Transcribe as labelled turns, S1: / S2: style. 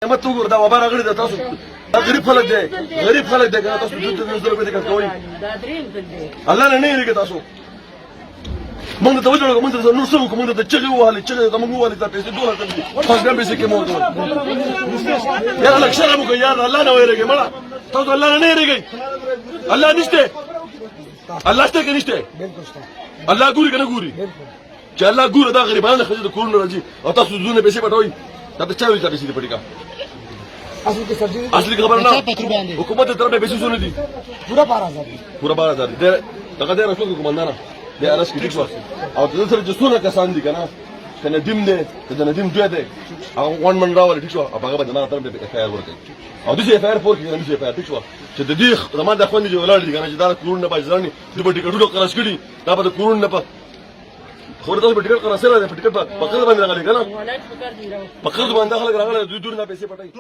S1: مت وګور دا وبا راغلی د تاسو غریب خلک دی غریب خلک دی کنه تاسو د 200 روپے د کوي الله نه نه لري تاسو موږ ته وځو موږ ته نور څه کوم ته چغي وهاله چغي ته موږ وهاله ته پیسې دوه ته خاص ګم پیسې کې مو یا الله شرم کوي یا الله نه ویریږي مړه تاسو الله نه لري الله نشته الله شته کې نشته الله ګوري کنه ګوري چې الله ګوره دا غریبانو خزه د کورونو راځي او تاسو زونه پیسې پټوي دا ته چا ویل چې پیسې پټی کا اصلي خبر نه حکومت طرف به پیسې زونه دي پورا 12000 دي دغه د رسول کومندانه د ارس کې ټیکس او د سره چې څونه کسان دي کنه کنه دیم دې د ندیم دوی دې هغه وان من راول ټیکس او هغه به نه طرف به اف آی آر ورکړي او د اف آی آر پور کې نه اف آی آر ټیکس چې د دې زموږ د خوندې ولر دي کنه چې دا کورونه باجراني د ټیکټونو قرض کړي دا به کورونه نه خور ته ټیکټ قرض سره ټیکټ په قرض باندې راغلي کنه په قرض باندې خلک راغلي دوی دور نه پیسې پټای